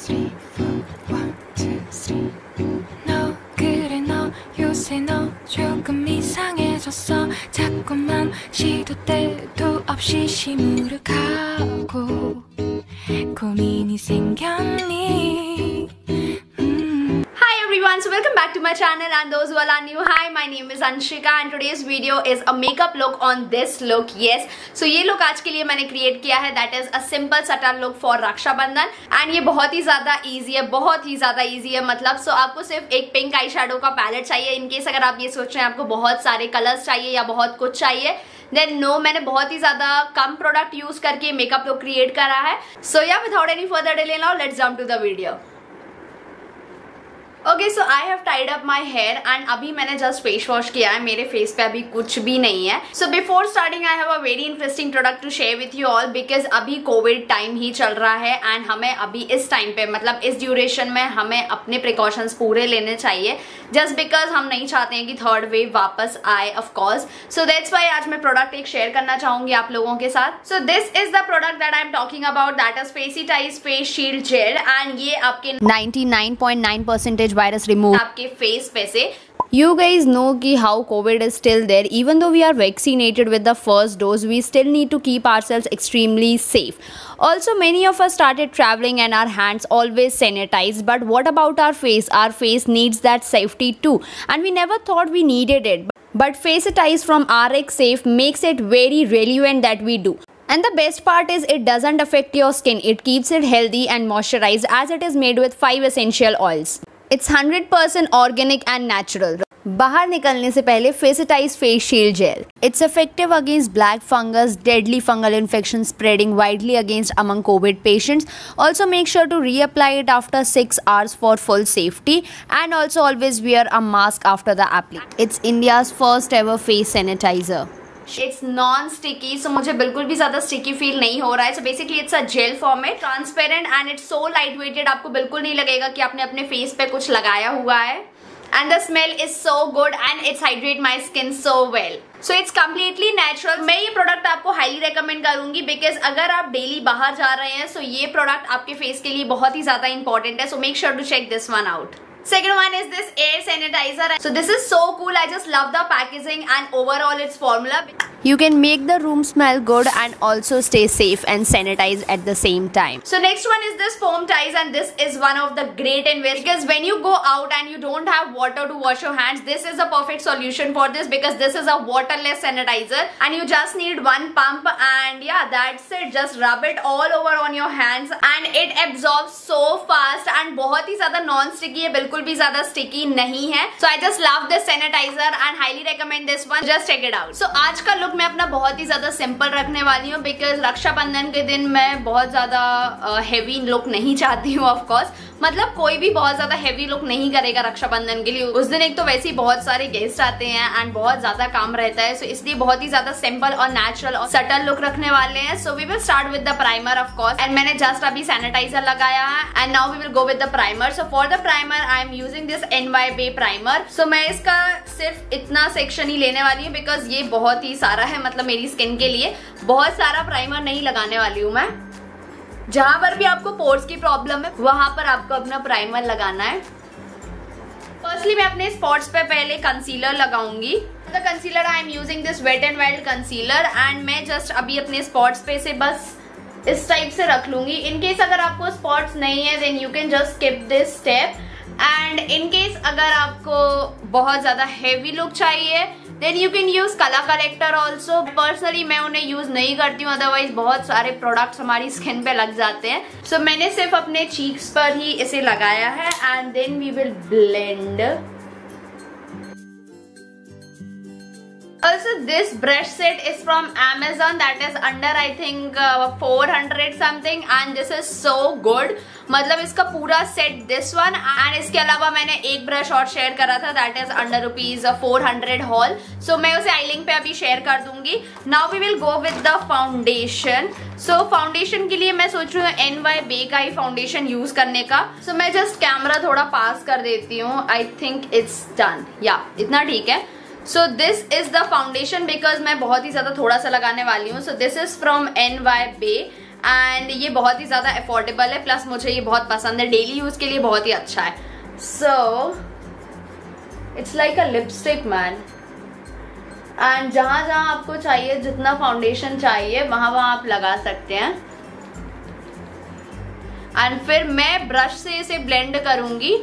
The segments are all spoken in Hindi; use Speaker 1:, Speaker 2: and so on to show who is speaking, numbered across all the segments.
Speaker 1: 3, 4, 1, 2, 3. 너 그래 너 요새 너 조금 이상해졌어. 자꾸만 시도 때도 없이 시무룩하고 고민이 생겼니?
Speaker 2: Hi everyone, so welcome back to my channel, and those who are new, hi, my name is Anshika and today's video is a makeup look on this look. Yes, so ये look आज के लिए मैंने create किया है, that is a simple subtle look for Rakshabandhan, and ये बहुत ही ज़्यादा easy है, बहुत ही ज़्यादा easy है मतलब. so आपको सिर्फ एक पिंक आई शेडो का पैलेट चाहिए. इन केस अगर आप ये सोच रहे हैं आपको बहुत सारे कलर्स चाहिए या बहुत कुछ चाहिए, देन नो, मैंने बहुत ही ज्यादा कम प्रोडक्ट यूज करके मेकअप लुक क्रिएट करा है. So yeah without any further delay now let's jump to the video. Okay, so I have tied up my hair and अभी मैंने जस्ट फेस वॉश किया है. मेरे फेस पे अभी कुछ भी नहीं है. So before starting I have a very interesting product to share with you all, because अभी कोविड टाइम ही चल रहा है एंड हमें अभी इस टाइम पे मतलब इस ड्यूरेशन में हमें अपने प्रिकॉशंस पूरे लेने चाहिए, जस्ट बिकॉज हम नहीं चाहते हैं कि थर्ड वेव वापस आए of course. So that's why आज मैं प्रोडक्ट एक शेयर करना चाहूंगी आप लोगों के साथ. So this is the product that I am talking about, that is facetize face shield gel, and ये आपके 99.9% वायरस रिमूव आपके फेस पे से. You guys know कि how COVID is still there. Even though we are vaccinated with the first dose, we still need to keep ourselves extremely safe. Also, many of us started traveling and our hands always sanitized. But what about our face? Our face needs that safety too. And we never thought we needed it. But Facetize from RX Safe makes it very relevant that we do. And the best part is it doesn't affect your skin. It keeps it healthy and moisturized as it is made with 5 essential oils. It's 100% organic and natural. बाहर निकलने से पहले Facetize Face Shield Gel. It's effective against black fungus, deadly fungal infection spreading widely against among COVID patients. Also make sure to reapply it after 6 hours for full safety, and also always wear a mask after the application. It's India's first ever face sanitizer. It's non-sticky, so मुझे बिल्कुल भी ज्यादा sticky feel नहीं हो रहा है. So basically it's a gel format, transparent and it's so lightweighted. आपको बिल्कुल नहीं लगेगा कि आपने अपने फेस पे कुछ लगाया हुआ है. And the smell is so good and it's hydrate my skin so well. So it's completely natural. मैं ये प्रोडक्ट आपको हाईली रेकमेंड करूंगी बिकॉज अगर आप डेली बाहर जा रहे हैं so ये प्रोडक्ट आपके फेस के लिए बहुत ही ज्यादा इंपॉर्टेंट है. So make sure to check this one out. Second one is this air sanitizer. So this is so cool. I just love the packaging and overall its formula. You can make the room smell good and also stay safe and sanitized at the same time. So next one is this foam ties, and this is one of the great investments because when you go out and you don't have water to wash your hands, this is a perfect solution for this because this is a waterless sanitizer and you just need one pump and yeah, that's it. Just rub it all over on your hands and it absorbs so fast and बहुत ही ज़्यादा non-sticky है, बिल्कुल भी ज़्यादा sticky नहीं है. So I just love this sanitizer and highly recommend this one. Just check it out. So आज का look मैं अपना बहुत ही ज्यादा सिंपल रखने वाली हूँ बिकॉज रक्षाबंधन के दिन मैं बहुत ज्यादा हेवी लुक नहीं चाहती हूँ. ऑफ कोर्स मतलब कोई भी बहुत ज्यादा हेवी लुक नहीं करेगा रक्षाबंधन के लिए. उस दिन एक तो वैसे ही बहुत सारे गेस्ट आते हैं एंड बहुत ज्यादा काम रहता है. सो इसलिए बहुत ही ज्यादा सिंपल और नेचुरल और सटल लुक रखने वाले हैं. So we will start with the primer of course, and मैंने जस्ट अभी सैनिटाइजर लगाया है and now we will go with the primer. So for the primer I am using this NYBay primer. So मैं इसका सिर्फ इतना सेक्शन ही लेने वाली हूँ बिकॉज ये बहुत ही सारा है, मतलब मेरी स्किन के लिए बहुत सारा प्राइमर नहीं लगाने वाली हूँ मैं. जहां पर भी आपको पोर्स की प्रॉब्लम है वहां पर आपको अपना प्राइमर लगाना है. फर्स्टली मैं अपने स्पॉट्स पे पहले कंसीलर लगाऊंगी. The concealer I am using this wet and wild concealer and मैं जस्ट अभी अपने स्पॉट्स पे से बस इस टाइप से रख लूंगी. इन केस अगर आपको स्पॉट्स नहीं है then you can just skip this step. And in case अगर आपको बहुत ज्यादा हेवी लुक चाहिए then you can use colour corrector also. Personally मैं उन्हें यूज नहीं करती हूँ, अदरवाइज बहुत सारे प्रोडक्ट्स हमारी स्किन पे लग जाते हैं. सो मैंने सिर्फ अपने चीक्स पर ही इसे लगाया है and then we will blend. Also this brush set is from Amazon, that is under I think 400 something and this is so good. मतलब इसका पूरा सेट दिस वन. एंड इसके अलावा मैंने एक ब्रश और शेयर करा था that is under ₹400 haul. So मैं उसे आई लिंक पे अभी शेयर कर दूंगी. Now we will go with the foundation. सो फाउंडेशन के लिए मैं सोच रही हूँ NYBay का ही फाउंडेशन यूज करने का. सो मैं जस्ट कैमरा थोड़ा पास कर देती हूँ. I think it's done. या इतना ठीक है. सो this is the foundation because मैं बहुत ही ज्यादा थोड़ा सा लगाने वाली हूँ. सो this is from NYBay and ये बहुत ही ज़्यादा अफोर्डेबल है, प्लस मुझे ये बहुत पसंद है, डेली यूज़ के लिए बहुत ही अच्छा है। So it's like a lipstick man. And जहाँ जहाँ आपको चाहिए, जितना फाउंडेशन चाहिए वहाँ वहाँ आप लगा सकते हैं। एंड फिर मैं ब्रश से इसे ब्लेंड करूंगी।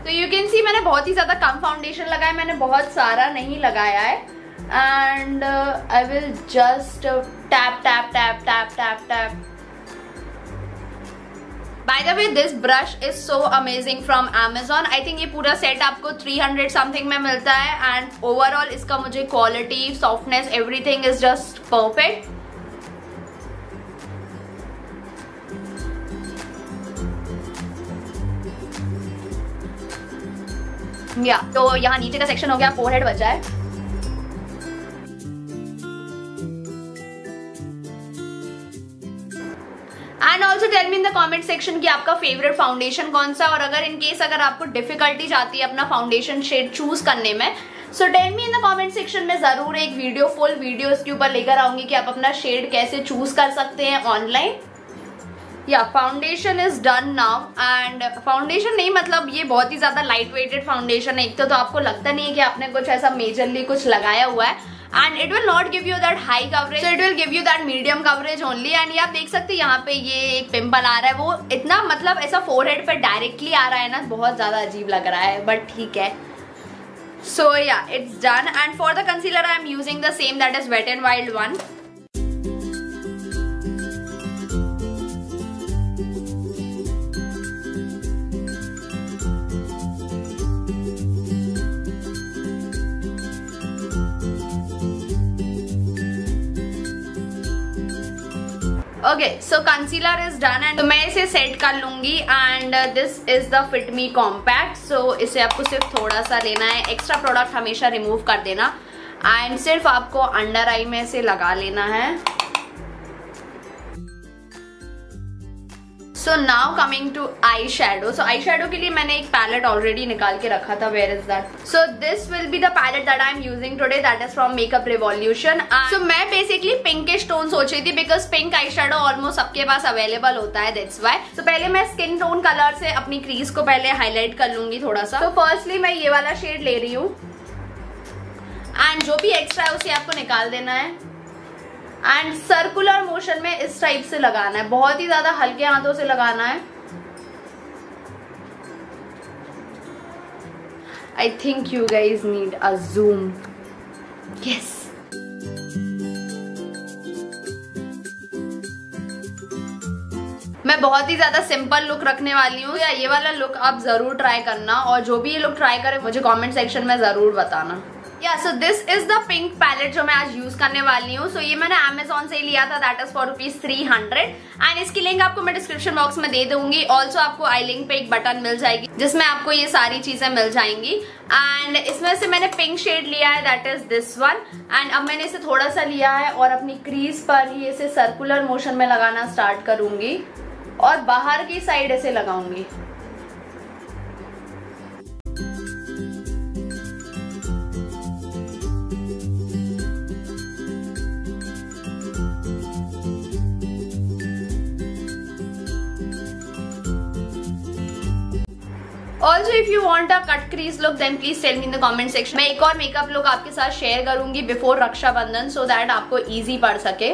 Speaker 2: तो यू कैन सी मैंने बहुत ही ज्यादा कम फाउंडेशन लगाया, मैंने बहुत सारा नहीं लगाया है। And I will just tap tap tap tap tap tap. By the way this brush is so amazing from Amazon। I think ये पूरा सेट आपको 300 समथिंग में मिलता है। एंड ओवरऑल इसका मुझे quality, softness, everything is just perfect. या तो यहाँ नीचे का सेक्शन हो गया, फोरहेड बचा है। And also tell me in the comment section कि आपका फेवरेट फाउंडेशन कौन सा, और अगर इन केस अगर आपको डिफिकल्टी जाती है अपना फाउंडेशन शेड चूज करने में, so tell me in the comment section में जरूर एक वीडियो, फुल वीडियो इसके ऊपर लेकर आऊंगी कि आप अपना शेड कैसे चूज कर सकते हैं ऑनलाइन। या foundation is done now. And foundation नहीं, मतलब ये बहुत ही ज्यादा लाइट वेटेड फाउंडेशन है। एक तो आपको लगता नहीं है कि आपने कुछ ऐसा मेजरली कुछ लगाया हुआ है। And it will not give you that high coverage, so it will give you that medium coverage only. And ये आप देख सकते हैं यहाँ पे ये एक पिंपल आ रहा है, वो इतना मतलब ऐसा फोरहेड पे डायरेक्टली आ रहा है ना, बहुत ज्यादा अजीब लग रहा है, बट ठीक है। So yeah it's done. And for the concealer I am using the same, that is wet and wild one. Okay so concealer is done and मैं इसे सेट कर लूंगी। And this is the fit me compact. So इसे आपको सिर्फ थोड़ा सा लेना है, एक्स्ट्रा प्रोडक्ट हमेशा रिमूव कर देना। एंड सिर्फ आपको अंडर आई में इसे लगा लेना है। So now coming to eye shadow. So eye shadow के लिए मैंने एक पैलेट ऑलरेडी निकाल के रखा था। Where is that? So this will be the palette that I am using today, that is from Makeup Revolution. So मैं बेसिकली पिंकिश टोन सोच रही थी, because pink eyeshadow almost सबके पास अवेलेबल होता है, दैट्स व्हाई। सो पहले मैं स्किन टोन कलर से अपनी क्रीज को पहले हाईलाइट कर लूंगी थोड़ा सा। तो फर्स्टली मैं ये वाला शेड ले रही हूँ। एंड जो भी एक्स्ट्रा है उसे आपको निकाल देना है। एंड सर्कुलर मोशन में इस टाइप से लगाना है, बहुत ही ज्यादा हल्के हाथों से लगाना है। I think you guys need a Zoom. Yes, मैं बहुत ही ज्यादा सिंपल लुक रखने वाली हूँ। या ये वाला लुक आप जरूर ट्राई करना, और जो भी ये लुक ट्राई करे मुझे कमेंट सेक्शन में जरूर बताना। या so this is the pink palette जो मैं आज यूज करने वाली हूँ। सो ये मैंने Amazon से ही लिया था, दैट इज फॉर ₹300। एंड इसकी लिंक आपको मैं डिस्क्रिप्शन बॉक्स में दे दूंगी। ऑल्सो आपको आई लिंक पे एक बटन मिल जाएगी जिसमें आपको ये सारी चीजें मिल जाएंगी। एंड इसमें से मैंने पिंक शेड लिया है, that is this one. And अब मैंने इसे थोड़ा सा लिया है और अपनी क्रीज पर ही इसे सर्कुलर मोशन में लगाना स्टार्ट करूंगी और बाहर की साइड इसे लगाऊंगी। Also if you want a cut crease look then please tell me in the comment section. मैं एक और मेकअप लुक आपके साथ शेयर करूंगी बिफोर रक्षाबंधन, सो दैट आपको इजी पड़ सके।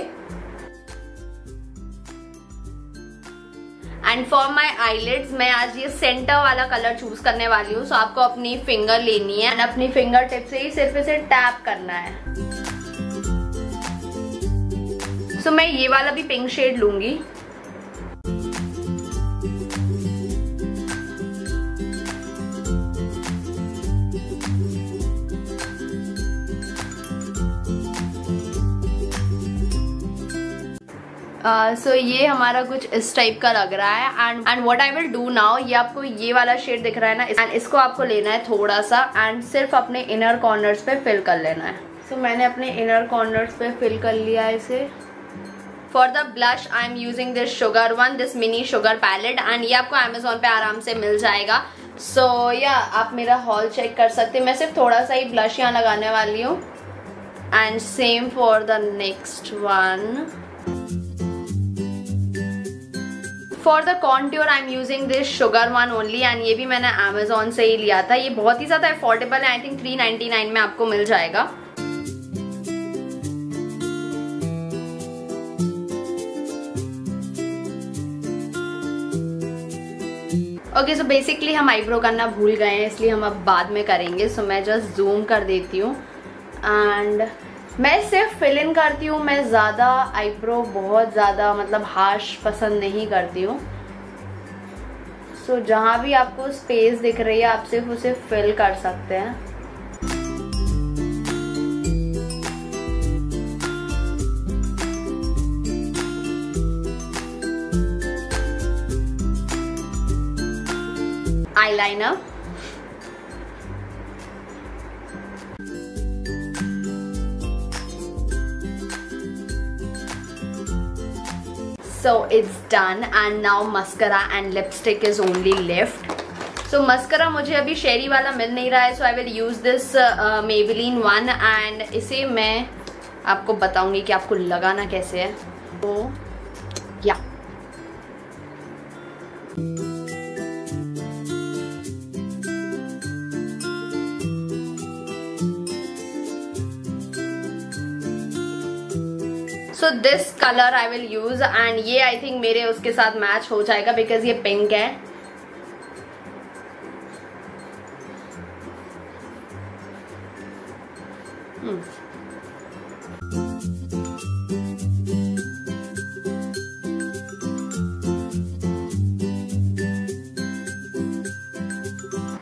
Speaker 2: एंड फॉर माई आईलिड्स मैं आज ये सेंटर वाला कलर चूज करने वाली हूँ। सो आपको अपनी फिंगर लेनी है एंड अपनी फिंगर टिप से ही सिर्फ इसे टैप करना है। सो मैं ये वाला भी पिंक शेड लूंगी। सो ये हमारा कुछ इस टाइप का लग रहा है। And what I will do now, ये आपको ये वाला शेड दिख रहा है ना, एंड इसको आपको लेना है थोड़ा सा एंड सिर्फ अपने इनर कॉर्नर्स पे फिल कर लेना है। सो मैंने अपने इनर कॉर्नर्स पे फिल कर लिया है इसे। For the blush I am using this Sugar one, this mini Sugar palette. And ये आपको Amazon पे आराम से मिल जाएगा। सो या आप मेरा हॉल चेक कर सकते हैं। मैं सिर्फ थोड़ा सा ही ब्लश यहाँ लगाने वाली हूँ। And same for the next one. For the contour I am using this Sugar one only and ये भी मैंने अमेजोन से ही लिया था। ये बहुत ही ज़्यादा अफोर्डेबल है, आई थिंक 399 में आपको मिल जाएगा। ओके सो बेसिकली हम आईब्रो करना भूल गए हैं, इसलिए हम अब बाद में करेंगे। सो मैं जस्ट जूम कर देती हूँ एंड मैं सिर्फ फिल इन करती हूँ। मैं ज़्यादा आईब्रो बहुत ज़्यादा मतलब हार्श पसंद नहीं करती हूँ। सो जहाँ भी आपको स्पेस दिख रही है आप सिर्फ उसे फिल कर सकते हैं। eyeliner, so it's done and now mascara and lipstick is only left. So mascara मुझे अभी शेरी वाला मिल नहीं रहा है, so I will use this Maybelline one and इसे मैं आपको बताऊंगी कि आपको लगाना कैसे है। तो या so this colour I will use and ये आई थिंक मेरे उसके साथ मैच हो जाएगा बिकॉज ये पिंक है।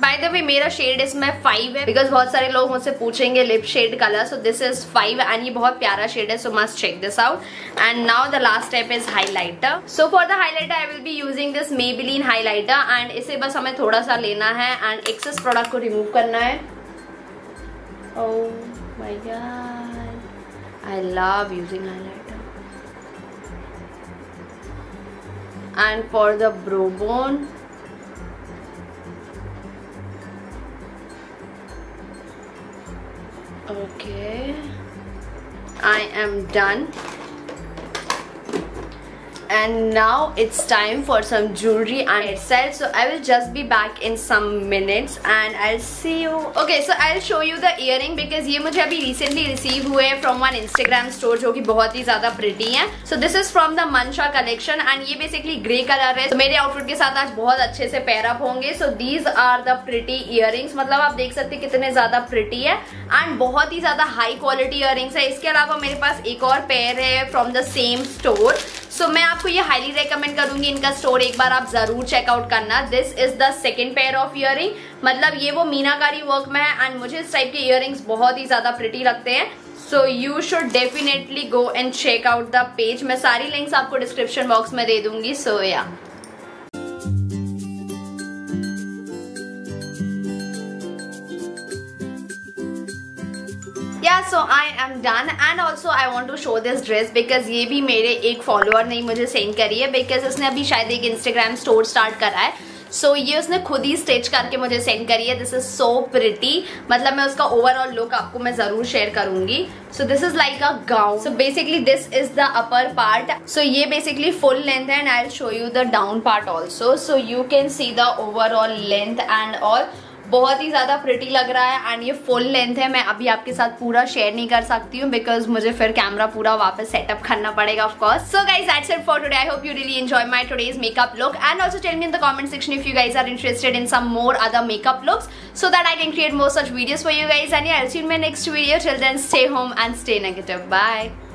Speaker 2: बाय द वे मेरा शेड इसमें 5 है बिकॉज बहुत सारे लोग मुझसे पूछेंगे lip shade colour, so this is 5 and ये बहुत प्यारा शेड है, so must check this out. And now the last step is highlighter. So for the highlighter I will be using this Maybelline highlighter and इसे बस हमें थोड़ा सा लेना है एंड एक्सेस प्रोडक्ट को रिमूव करना है। Oh my God, I love using highlighter. And for the brow bone okay, I am done and now it's time for some jewelry and itself. So I will just be back in some minutes and I'll see you. Okay, so I'll show you the earring because ये मुझे अभी recently receive हुए हैं from one Instagram store जो कि बहुत ही ज़्यादा pretty है। So this is from the Mansha collection and ये basically grey color है। तो मेरे outfit के साथ आज बहुत अच्छे से pair up होंगे। So these are the pretty earrings, मतलब आप देख सकते हैं कितने ज़्यादा pretty है and बहुत ही ज़्यादा high quality earrings है। इसके अलावा मेरे पास एक और pair है from the same store। सो मैं आपको ये हाईली रेकमेंड करूंगी, इनका स्टोर एक बार आप जरूर चेकआउट करना। This is the second pair of earring, मतलब ये वो मीनाकारी वर्क में है एंड मुझे इस टाइप के इयरिंग्स बहुत ही ज्यादा प्रिटी लगते हैं। So you should definitely go and check out the page. मैं सारी लिंक्स आपको डिस्क्रिप्शन बॉक्स में दे दूंगी। सो या so I am done and also I want to show this dress because ये भी मेरे एक फॉलोअर ने मुझे सेंड करी है बिकॉज उसने अभी शायद एक इंस्टाग्राम स्टोर स्टार्ट करा है। सो ये उसने खुद ही स्टिच करके मुझे सेंड करी है। दिस इज सो प्रिटी, मतलब मैं उसका ओवरऑल लुक आपको मैं जरूर शेयर करूंगी। So this is like a gown. So basically this is the upper part. So ये बेसिकली फुल लेंथ है and I will show you the down part also. So you can see the overall length and all. बहुत ही ज्यादा प्रिटी लग रहा है एंड ये फुल लेंथ है। मैं अभी आपके साथ पूरा शेयर नहीं कर सकती हूँ बिकॉज मुझे फिर कैमरा पूरा वापस सेटअप करना पड़ेगा of course. So guys that's it for today. I hope you really enjoy my today's makeup look and also tell me in the comment section if you guys are interested in some more other makeup looks so that I can create more such videos for you guys and yeah, I'll see you in my next video. Till then, stay home and stay negative. Bye.